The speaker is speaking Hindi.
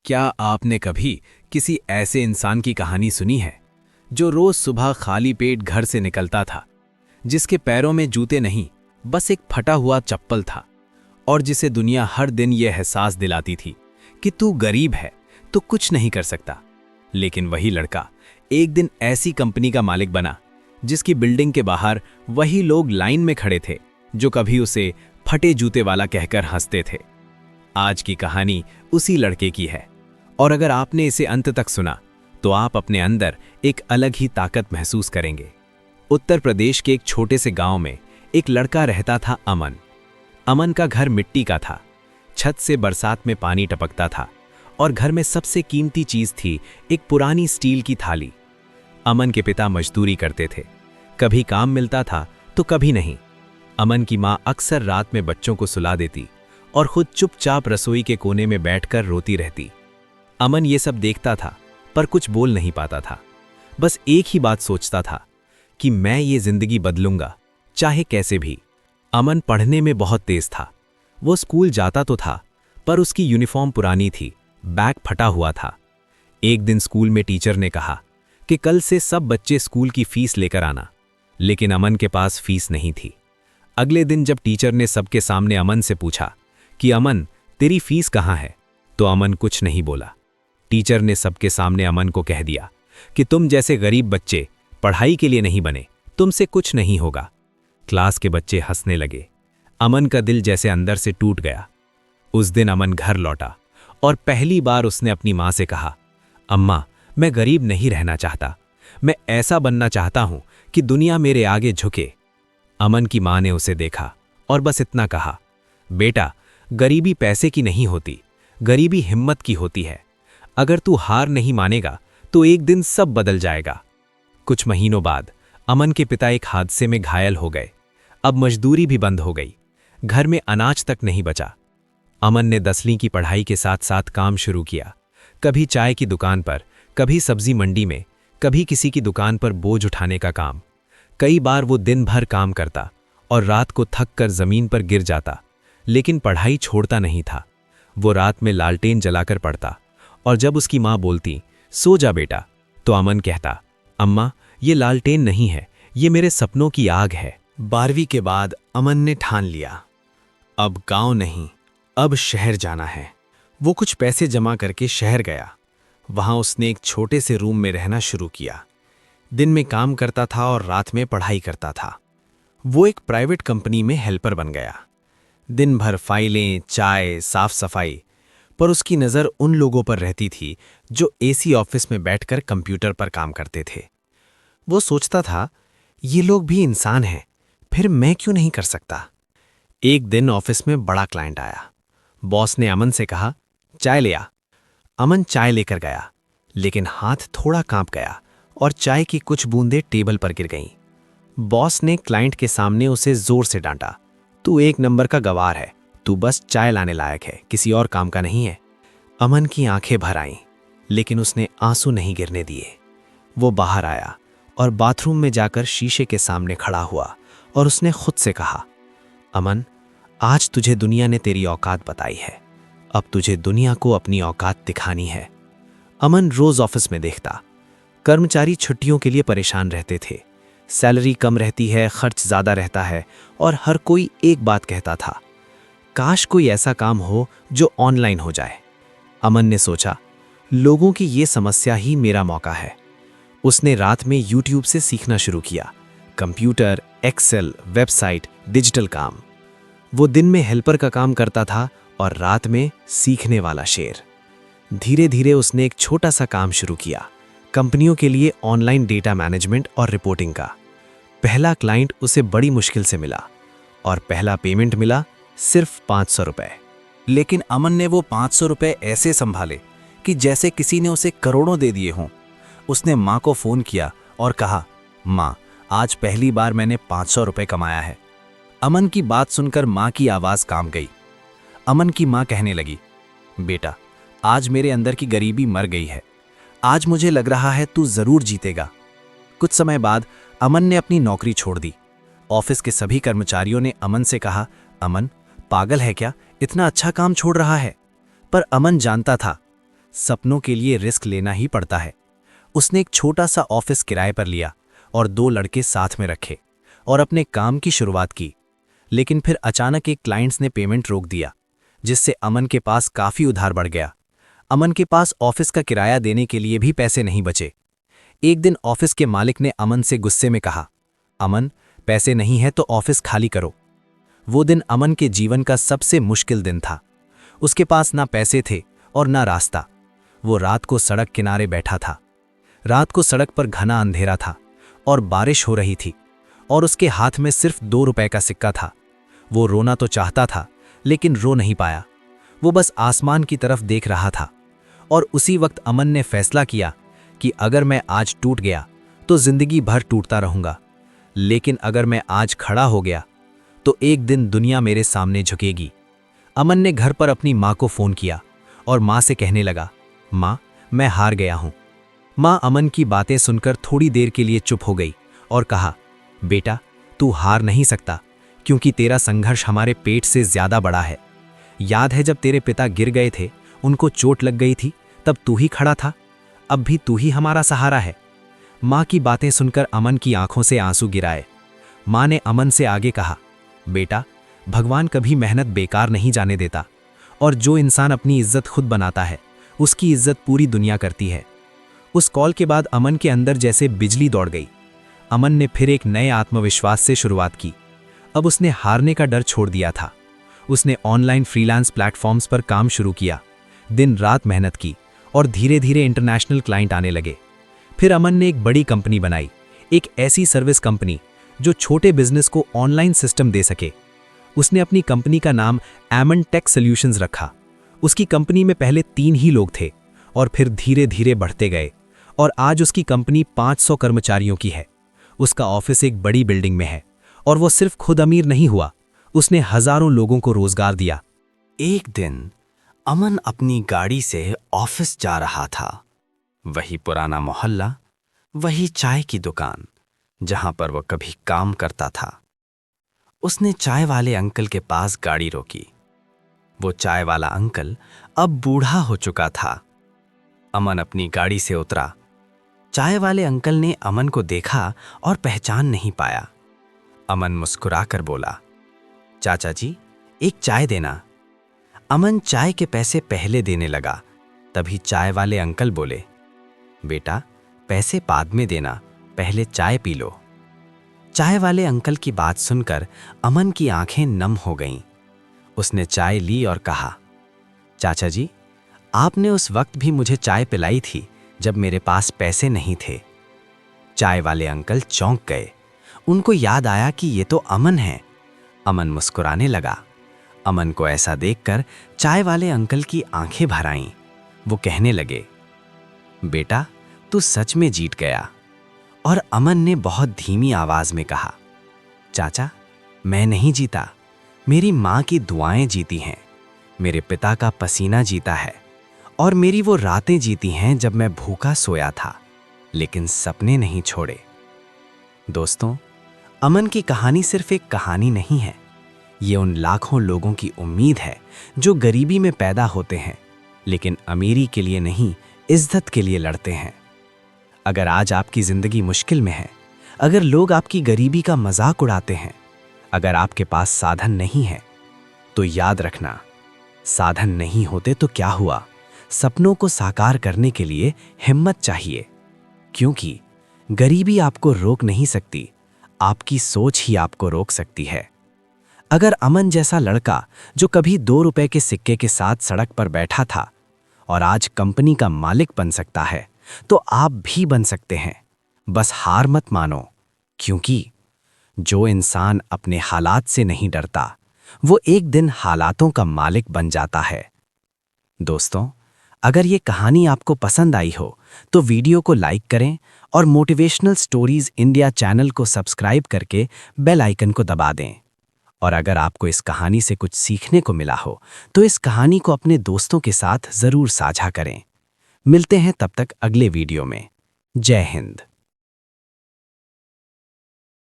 क्या आपने कभी किसी ऐसे इंसान की कहानी सुनी है जो रोज सुबह खाली पेट घर से निकलता था, जिसके पैरों में जूते नहीं, बस एक फटा हुआ चप्पल था, और जिसे दुनिया हर दिन यह एहसास दिलाती थी कि तू गरीब है तो कुछ नहीं कर सकता। लेकिन वही लड़का एक दिन ऐसी कंपनी का मालिक बना जिसकी बिल्डिंग के बाहर वही लोग लाइन में खड़े थे जो कभी उसे फटे जूते वाला कहकर हंसते थे। आज की कहानी उसी लड़के की है, और अगर आपने इसे अंत तक सुना तो आप अपने अंदर एक अलग ही ताकत महसूस करेंगे। उत्तर प्रदेश के एक छोटे से गांव में एक लड़का रहता था, अमन। अमन का घर मिट्टी का था, छत से बरसात में पानी टपकता था, और घर में सबसे कीमती चीज थी एक पुरानी स्टील की थाली। अमन के पिता मजदूरी करते थे, कभी काम मिलता था तो कभी नहीं। अमन की माँ अक्सर रात में बच्चों को सुला देती और खुद चुपचाप रसोई के कोने में बैठकर रोती रहती। अमन ये सब देखता था पर कुछ बोल नहीं पाता था, बस एक ही बात सोचता था कि मैं ये जिंदगी बदलूंगा, चाहे कैसे भी। अमन पढ़ने में बहुत तेज था। वो स्कूल जाता तो था, पर उसकी यूनिफॉर्म पुरानी थी, बैग फटा हुआ था। एक दिन स्कूल में टीचर ने कहा कि कल से सब बच्चे स्कूल की फीस लेकर आना, लेकिन अमन के पास फीस नहीं थी। अगले दिन जब टीचर ने सबके सामने अमन से पूछा कि अमन, तेरी फीस कहाँ है, तो अमन कुछ नहीं बोला। टीचर ने सबके सामने अमन को कह दिया कि तुम जैसे गरीब बच्चे पढ़ाई के लिए नहीं बने, तुमसे कुछ नहीं होगा। क्लास के बच्चे हंसने लगे। अमन का दिल जैसे अंदर से टूट गया। उस दिन अमन घर लौटा और पहली बार उसने अपनी माँ से कहा, अम्मा, मैं गरीब नहीं रहना चाहता, मैं ऐसा बनना चाहता हूं कि दुनिया मेरे आगे झुके। अमन की माँ ने उसे देखा और बस इतना कहा, बेटा, गरीबी पैसे की नहीं होती, गरीबी हिम्मत की होती है। अगर तू हार नहीं मानेगा तो एक दिन सब बदल जाएगा। कुछ महीनों बाद अमन के पिता एक हादसे में घायल हो गए। अब मजदूरी भी बंद हो गई, घर में अनाज तक नहीं बचा। अमन ने 10वीं की पढ़ाई के साथ साथ काम शुरू किया, कभी चाय की दुकान पर, कभी सब्जी मंडी में, कभी किसी की दुकान पर बोझ उठाने का काम। कई बार वो दिन भर काम करता और रात को थक कर जमीन पर गिर जाता, लेकिन पढ़ाई छोड़ता नहीं था। वो रात में लालटेन जलाकर पढ़ता, और जब उसकी माँ बोलती, सो जा बेटा, तो अमन कहता, अम्मा, ये लालटेन नहीं है, ये मेरे सपनों की आग है। 12वीं के बाद अमन ने ठान लिया, अब गांव नहीं, अब शहर जाना है। वो कुछ पैसे जमा करके शहर गया। वहां उसने एक छोटे से रूम में रहना शुरू किया। दिन में काम करता था और रात में पढ़ाई करता था। वो एक प्राइवेट कंपनी में हेल्पर बन गया। दिन भर फाइलें, चाय, साफ सफाई, पर उसकी नज़र उन लोगों पर रहती थी जो एसी ऑफिस में बैठकर कंप्यूटर पर काम करते थे। वो सोचता था, ये लोग भी इंसान हैं, फिर मैं क्यों नहीं कर सकता। एक दिन ऑफिस में बड़ा क्लाइंट आया। बॉस ने अमन से कहा, चाय ले आ। अमन चाय लेकर गया, लेकिन हाथ थोड़ा कांप गया और चाय की कुछ बूंदें टेबल पर गिर गईं। बॉस ने क्लाइंट के सामने उसे जोर से डांटा, तू एक नंबर का गवार है, तू बस चाय लाने लायक है, किसी और काम का नहीं है। अमन की आंखें भर आईं, लेकिन उसने आंसू नहीं गिरने दिए। वो बाहर आया और बाथरूम में जाकर शीशे के सामने खड़ा हुआ और उसने खुद से कहा, अमन, आज तुझे दुनिया ने तेरी औकात बताई है, अब तुझे दुनिया को अपनी औकात दिखानी है। अमन रोज ऑफिस में देखता, कर्मचारी छुट्टियों के लिए परेशान रहते थे, सैलरी कम रहती है, खर्च ज़्यादा रहता है, और हर कोई एक बात कहता था, काश कोई ऐसा काम हो जो ऑनलाइन हो जाए। अमन ने सोचा, लोगों की ये समस्या ही मेरा मौका है। उसने रात में यूट्यूब से सीखना शुरू किया, कंप्यूटर, एक्सेल, वेबसाइट, डिजिटल काम। वो दिन में हेल्पर का काम करता था और रात में सीखने वाला शेर। धीरे धीरे उसने एक छोटा सा काम शुरू किया, कंपनियों के लिए ऑनलाइन डेटा मैनेजमेंट और रिपोर्टिंग का। पहला क्लाइंट उसे बड़ी मुश्किल से मिला और पहला पेमेंट मिला सिर्फ 500 रुपए। लेकिन अमन ने वो 500 रुपए ऐसे संभाले कि जैसे किसी ने उसे करोड़ों दे दिए हों। उसने माँ को फ़ोन किया और कहा, माँ, आज पहली बार मैंने 500 रुपए कमाया है। अमन की बात सुनकर माँ की आवाज़ कांप गई। अमन की माँ कहने लगी, बेटा, आज मेरे अंदर की गरीबी मर गई है, आज मुझे लग रहा है तू ज़रूर जीतेगा। कुछ समय बाद अमन ने अपनी नौकरी छोड़ दी। ऑफिस के सभी कर्मचारियों ने अमन से कहा, अमन, पागल है क्या, इतना अच्छा काम छोड़ रहा है। पर अमन जानता था, सपनों के लिए रिस्क लेना ही पड़ता है। उसने एक छोटा सा ऑफिस किराए पर लिया और 2 लड़के साथ में रखे और अपने काम की शुरुआत की। लेकिन फिर अचानक एक क्लाइंट्स ने पेमेंट रोक दिया, जिससे अमन के पास काफ़ी उधार बढ़ गया। अमन के पास ऑफिस का किराया देने के लिए भी पैसे नहीं बचे। एक दिन ऑफिस के मालिक ने अमन से गुस्से में कहा, अमन, पैसे नहीं है तो ऑफिस खाली करो। वो दिन अमन के जीवन का सबसे मुश्किल दिन था। उसके पास ना पैसे थे और ना रास्ता। वो रात को सड़क किनारे बैठा था। रात को सड़क पर घना अंधेरा था और बारिश हो रही थी और उसके हाथ में सिर्फ 2 रुपए का सिक्का था। वो रोना तो चाहता था, लेकिन रो नहीं पाया। वो बस आसमान की तरफ देख रहा था। और उसी वक्त अमन ने फैसला किया कि अगर मैं आज टूट गया तो जिंदगी भर टूटता रहूंगा, लेकिन अगर मैं आज खड़ा हो गया तो एक दिन दुनिया मेरे सामने झुकेगी। अमन ने घर पर अपनी माँ को फ़ोन किया और माँ से कहने लगा, माँ, मैं हार गया हूँ। माँ अमन की बातें सुनकर थोड़ी देर के लिए चुप हो गई और कहा, बेटा, तू हार नहीं सकता, क्योंकि तेरा संघर्ष हमारे पेट से ज़्यादा बड़ा है। याद है जब तेरे पिता गिर गए थे, उनको चोट लग गई थी, तब तू ही खड़ा था। अब भी तू ही हमारा सहारा है। माँ की बातें सुनकर अमन की आंखों से आंसू गिराए। माँ ने अमन से आगे कहा, बेटा, भगवान कभी मेहनत बेकार नहीं जाने देता, और जो इंसान अपनी इज्जत खुद बनाता है उसकी इज्जत पूरी दुनिया करती है। उस कॉल के बाद अमन के अंदर जैसे बिजली दौड़ गई। अमन ने फिर एक नए आत्मविश्वास से शुरुआत की। अब उसने हारने का डर छोड़ दिया था। उसने ऑनलाइन फ्रीलांस प्लेटफॉर्म्स पर काम शुरू किया, दिन रात मेहनत की और धीरे धीरे इंटरनेशनल क्लाइंट आने लगे। फिर अमन ने एक बड़ी कंपनी बनाई, एक ऐसी सर्विस कंपनी जो छोटे बिजनेस को ऑनलाइन सिस्टम दे सके। उसने अपनी कंपनी का नाम एमन टेक सॉल्यूशंस रखा। उसकी कंपनी में पहले 3 ही लोग थे और फिर धीरे धीरे बढ़ते गए और आज उसकी कंपनी 500 कर्मचारियों की है। उसका ऑफिस एक बड़ी बिल्डिंग में है और वो सिर्फ खुद अमीर नहीं हुआ, उसने हजारों लोगों को रोजगार दिया। एक दिन अमन अपनी गाड़ी से ऑफिस जा रहा था। वही पुराना मोहल्ला, वही चाय की दुकान जहां पर वो कभी काम करता था। उसने चाय वाले अंकल के पास गाड़ी रोकी। वो चाय वाला अंकल अब बूढ़ा हो चुका था। अमन अपनी गाड़ी से उतरा। चाय वाले अंकल ने अमन को देखा और पहचान नहीं पाया। अमन मुस्कुराकर बोला, चाचा जी, एक चाय देना। अमन चाय के पैसे पहले देने लगा। तभी चाय वाले अंकल बोले, बेटा, पैसे बाद में देना, पहले चाय पी लो। चाय वाले अंकल की बात सुनकर अमन की आंखें नम हो गईं। उसने चाय ली और कहा, चाचा जी, आपने उस वक्त भी मुझे चाय पिलाई थी जब मेरे पास पैसे नहीं थे। चाय वाले अंकल चौंक गए। उनको याद आया कि ये तो अमन है। अमन मुस्कुराने लगा। अमन को ऐसा देखकर चाय वाले अंकल की आंखें भर आईं। वो कहने लगे, बेटा, तू सच में जीत गया। और अमन ने बहुत धीमी आवाज में कहा, चाचा, मैं नहीं जीता, मेरी माँ की दुआएं जीती हैं, मेरे पिता का पसीना जीता है और मेरी वो रातें जीती हैं जब मैं भूखा सोया था, लेकिन सपने नहीं छोड़े। दोस्तों, अमन की कहानी सिर्फ एक कहानी नहीं है, ये उन लाखों लोगों की उम्मीद है जो गरीबी में पैदा होते हैं लेकिन अमीरी के लिए नहीं, इज्जत के लिए लड़ते हैं। अगर आज आपकी जिंदगी मुश्किल में है, अगर लोग आपकी गरीबी का मजाक उड़ाते हैं, अगर आपके पास साधन नहीं है, तो याद रखना, साधन नहीं होते तो क्या हुआ, सपनों को साकार करने के लिए हिम्मत चाहिए। क्योंकि गरीबी आपको रोक नहीं सकती, आपकी सोच ही आपको रोक सकती है। अगर अमन जैसा लड़का जो कभी 2 रुपए के सिक्के के साथ सड़क पर बैठा था और आज कंपनी का मालिक बन सकता है, तो आप भी बन सकते हैं। बस हार मत मानो, क्योंकि जो इंसान अपने हालात से नहीं डरता, वो एक दिन हालातों का मालिक बन जाता है। दोस्तों, अगर ये कहानी आपको पसंद आई हो तो वीडियो को लाइक करें और मोटिवेशनल स्टोरीज इंडिया चैनल को सब्सक्राइब करके बेल आइकन को दबा दें। और अगर आपको इस कहानी से कुछ सीखने को मिला हो तो इस कहानी को अपने दोस्तों के साथ ज़रूर साझा करें। मिलते हैं तब तक अगले वीडियो में। जय हिंद।